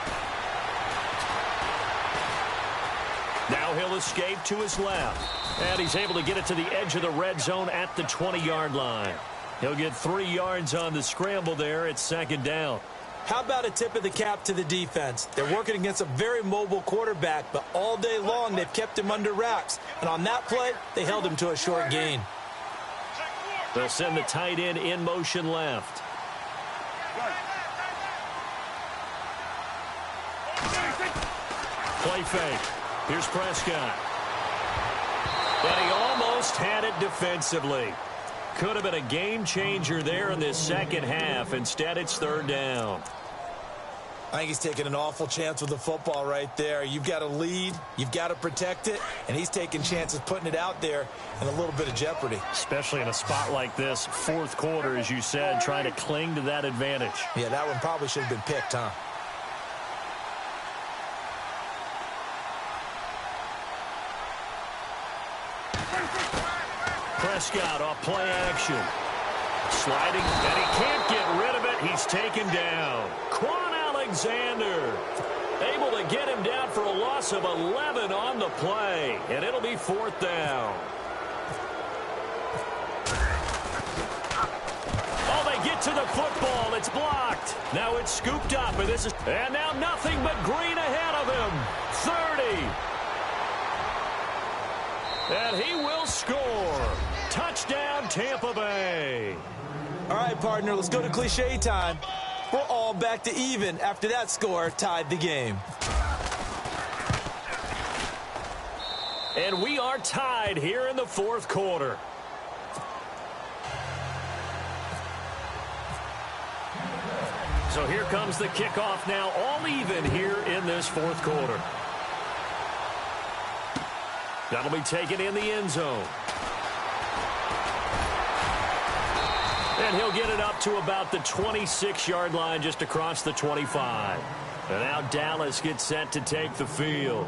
Now he'll escape to his left. And he's able to get it to the edge of the red zone at the 20-yard line. He'll get 3 yards on the scramble there at second down. How about a tip of the cap to the defense? They're working against a very mobile quarterback, but all day long they've kept him under wraps. And on that play, they held him to a short gain. They'll send the tight end in motion left. Play fake. Here's Prescott. But he almost had it defensively. Could have been a game changer there in this second half. Instead, it's third down. I think he's taking an awful chance with the football right there. You've got to lead, you've got to protect it, and he's taking chances putting it out there in a little bit of jeopardy. Especially in a spot like this, fourth quarter, as you said, trying to cling to that advantage. Yeah, that one probably should have been picked, huh? Prescott off play action. Sliding, and he can't get rid of it. He's taken down. Quan Alexander able to get him down for a loss of 11 on the play, and it'll be fourth down. Oh, they get to the football. It's blocked. Now it's scooped up, and now nothing but green ahead of him. 30. And he will score. Touchdown, Tampa Bay. All right, partner, let's go to cliche time. We're all back to even after that score tied the game. And we are tied here in the fourth quarter. So here comes the kickoff now, all even here in this fourth quarter. That'll be taken in the end zone. And he'll get it up to about the 26-yard line, just across the 25. And now Dallas gets set to take the field.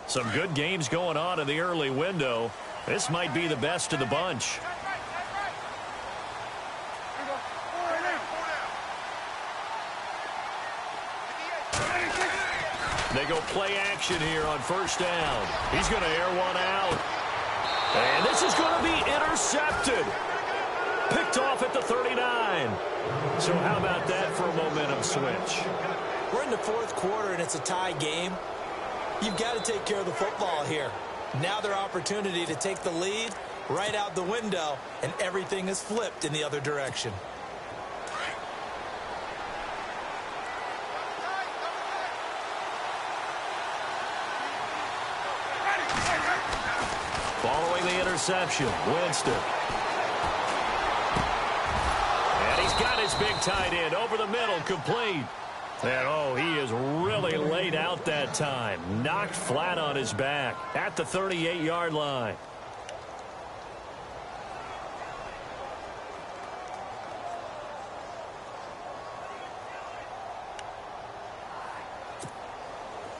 Some good games going on in the early window. This might be the best of the bunch. They go play action here on first down. He's going to air one out. And this is going to be intercepted. Picked off at the 39. So how about that for a momentum switch? We're in the fourth quarter, and it's a tie game. You've got to take care of the football here. Now their opportunity to take the lead right out the window, and everything is flipped in the other direction. Following the interception, Winston. And he's got his big tight end over the middle, complete. And, oh, he is really laid out that time. Knocked flat on his back at the 38-yard line.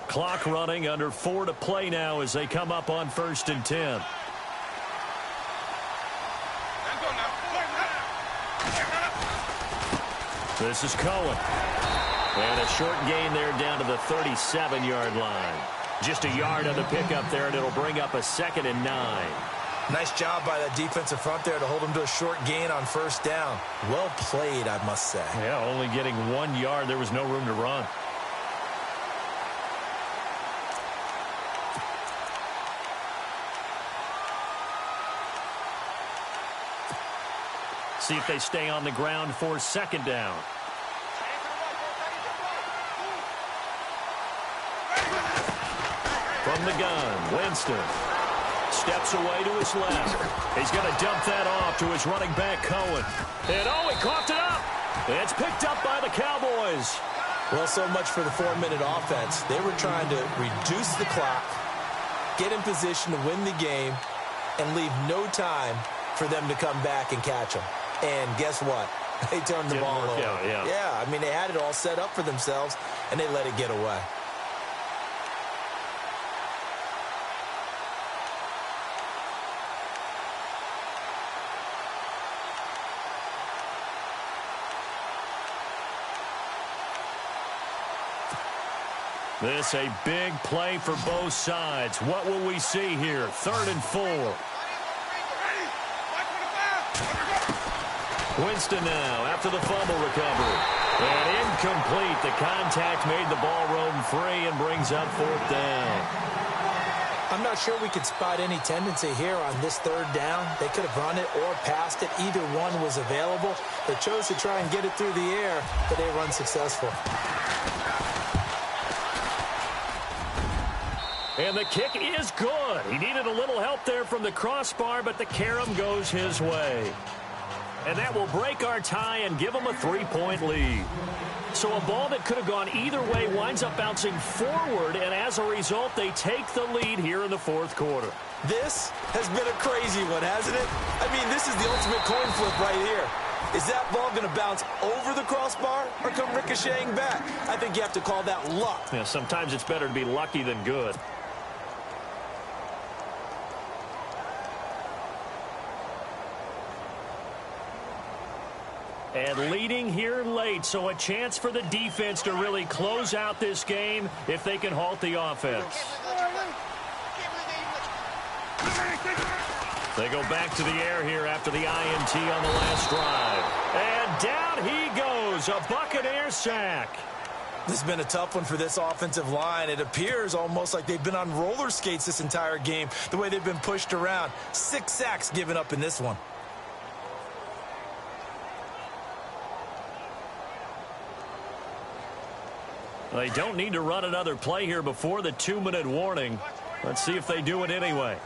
Clock running, under 4 to play now as they come up on 1st and 10. This is Cohen. And a short gain there down to the 37-yard line. Just a yard on the pickup there, and it'll bring up a 2nd and 9. Nice job by that defensive front there to hold him to a short gain on first down. Well played, I must say. Yeah, only getting 1 yard. There was no room to run. See if they stay on the ground for 2nd down. From the gun, Winston steps away to his left. He's going to dump that off to his running back, Cohen. And, oh, he coughed it up. It's picked up by the Cowboys. Well, so much for the 4-minute offense. They were trying to reduce the clock, get in position to win the game, and leave no time for them to come back and catch them. And guess what? They turned the ball over. Yeah, I mean, they had it all set up for themselves, and they let it get away. This a big play for both sides. What will we see here? 3rd and 4. Winston now after the fumble recovery. And incomplete. The contact made the ball roam free and brings up 4th down. I'm not sure we could spot any tendency here on this 3rd down. They could have run it or passed it. Either one was available. They chose to try and get it through the air, but they were unsuccessful. And the kick is good. He needed a little help there from the crossbar, but the carom goes his way. And that will break our tie and give them a 3-point lead. So a ball that could have gone either way winds up bouncing forward, and as a result, they take the lead here in the 4th quarter. This has been a crazy one, hasn't it? I mean, this is the ultimate coin flip right here. Is that ball going to bounce over the crossbar or come ricocheting back? I think you have to call that luck. Yeah, sometimes it's better to be lucky than good. And leading here late, so a chance for the defense to really close out this game if they can halt the offense. They go back to the air here after the INT on the last drive. And down he goes, a Buccaneer sack. This has been a tough one for this offensive line. It appears almost like they've been on roller skates this entire game, the way they've been pushed around. 6 sacks given up in this one. They don't need to run another play here before the 2-minute warning. Let's see if they do it anyway.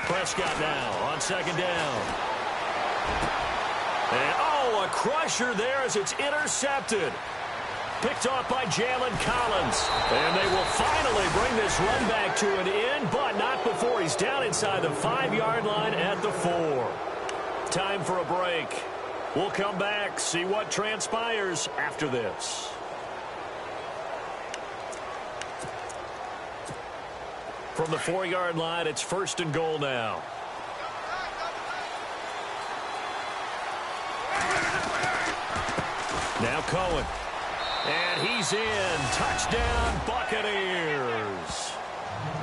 Prescott now on 2nd down. And, oh, a crusher there as it's intercepted. Picked off by Jalen Collins. And they will finally bring this run back to an end, but not before he's down inside the 5-yard line at the 4. Time for a break. We'll come back, see what transpires after this. From the 4-yard line, it's 1st and goal now. Now Cohen. And he's in. Touchdown, Buccaneers.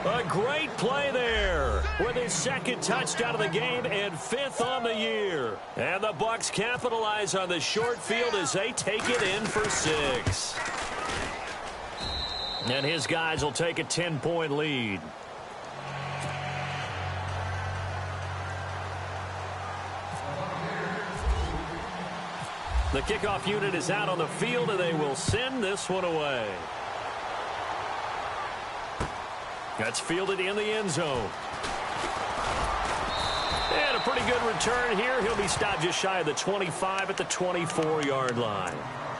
A great play there with his second touchdown of the game and 5th on the year. And the Bucs capitalize on the short field as they take it in for 6. And his guys will take a 10-point lead. The kickoff unit is out on the field, and they will send this one away. That's fielded in the end zone. And a pretty good return here. He'll be stopped just shy of the 25 at the 24-yard line.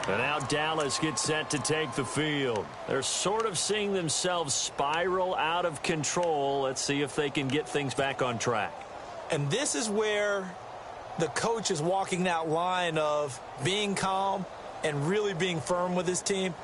And now Dallas gets set to take the field. They're sort of seeing themselves spiral out of control. Let's see if they can get things back on track. And this is where the coach is walking that line of being calm and really being firm with his team.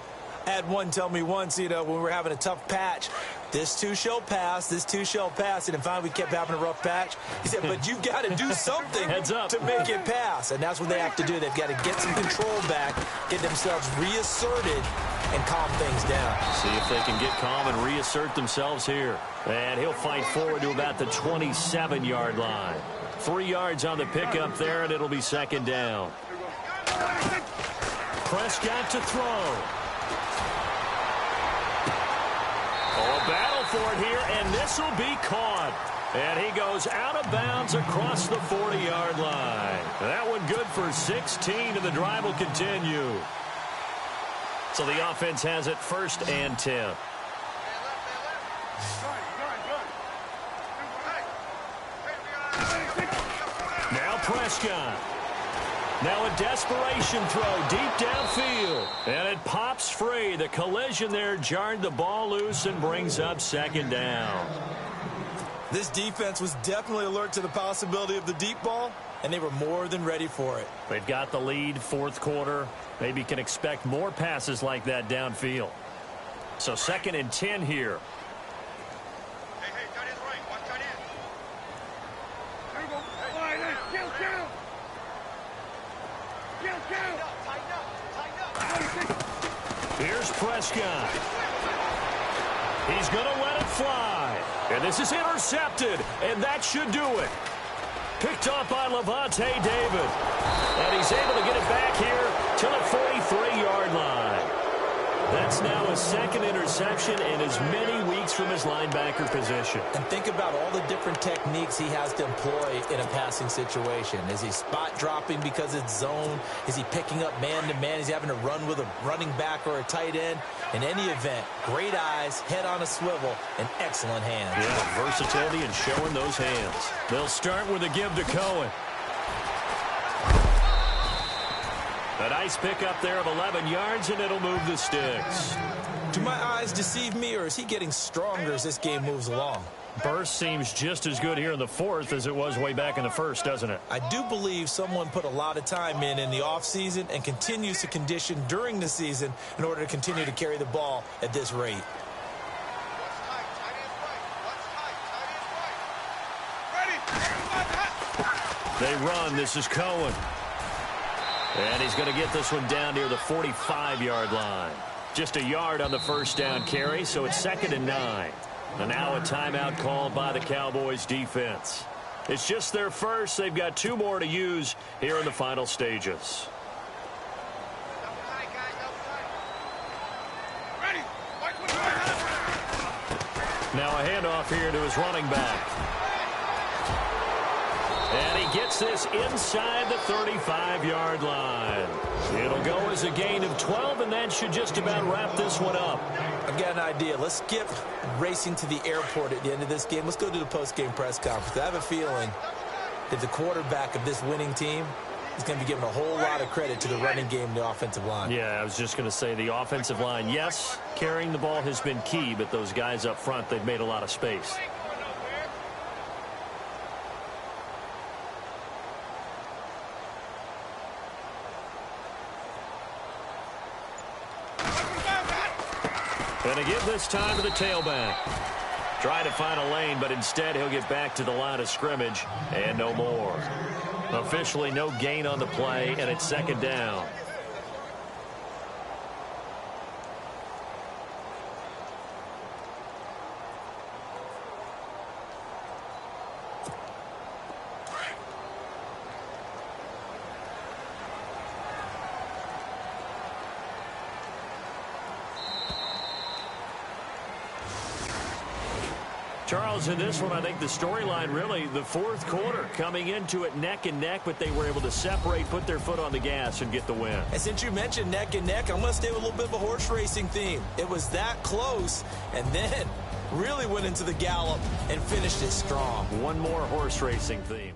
I had one tell me once, when we were having a tough patch, this too shall pass, this too shall pass. And finally we kept having a rough patch. He said, but you've got to do something to make it pass. And that's what they have to do. They've got to get some control back, get themselves reasserted, and calm things down. See if they can get calm and reassert themselves here. And he'll fight forward to about the 27-yard line. 3 yards on the pickup there, and it'll be second down. Prescott to throw. Oh, a battle for it here, and this will be caught. And he goes out of bounds across the 40-yard line. That one good for 16, and the drive will continue. So the offense has it 1st and 10. Now Prescott. Now a desperation throw deep downfield. And it pops free. The collision there jarred the ball loose and brings up second down. This defense was definitely alert to the possibility of the deep ball, and they were more than ready for it. They've got the lead, 4th quarter. Maybe can expect more passes like that downfield. So 2nd and 10 here. Hey, tight end's right. Watch tight end. There you go. Tighten up. Here's Prescott. He's going to let it fly. And this is intercepted. And that should do it. Picked off by Lavonte David. And he's able to get it back here to the 43-yard line. That's now a 2nd interception in as many weeks from his linebacker position. And think about all the different techniques he has to employ in a passing situation. Is he spot dropping because it's zone? Is he picking up man-to-man? Is he having to run with a running back or a tight end? In any event, great eyes, head on a swivel, and excellent hands. Yeah, versatility and showing those hands. They'll start with a give to Cohen. A nice pickup there of 11 yards, and it'll move the sticks. Do my eyes deceive me, or is he getting stronger as this game moves along? Burst seems just as good here in the 4th as it was way back in the 1st, doesn't it? I do believe someone put a lot of time in the offseason and continues to condition during the season in order to continue to carry the ball at this rate. They run. This is Cohen. And he's going to get this one down near the 45-yard line. Just a yard on the 1st down carry, so it's 2nd and 9. And now a timeout called by the Cowboys defense. It's just their first. They've got 2 more to use here in the final stages. Now a handoff here to his running back. And he gets this inside the 35-yard line. It'll go as a gain of 12, and that should just about wrap this one up. I've got an idea. Let's skip racing to the airport at the end of this game. Let's go to the post-game press conference. I have a feeling that the quarterback of this winning team is going to be given a whole lot of credit to the running game and the offensive line. Yeah, I was just going to say the offensive line, yes, carrying the ball has been key, but those guys up front, they've made a lot of space. And again this time to the tailback. Trying to find a lane, but instead he'll get back to the line of scrimmage and no more. Officially no gain on the play, and it's 2nd down. Charles, in this one, I think the storyline really, the fourth quarter, coming into it neck and neck, but they were able to separate, put their foot on the gas, and get the win. And since you mentioned neck and neck, I'm going to stay with a little bit of a horse racing theme. It was that close, and then really went into the gallop and finished it strong. One more horse racing theme.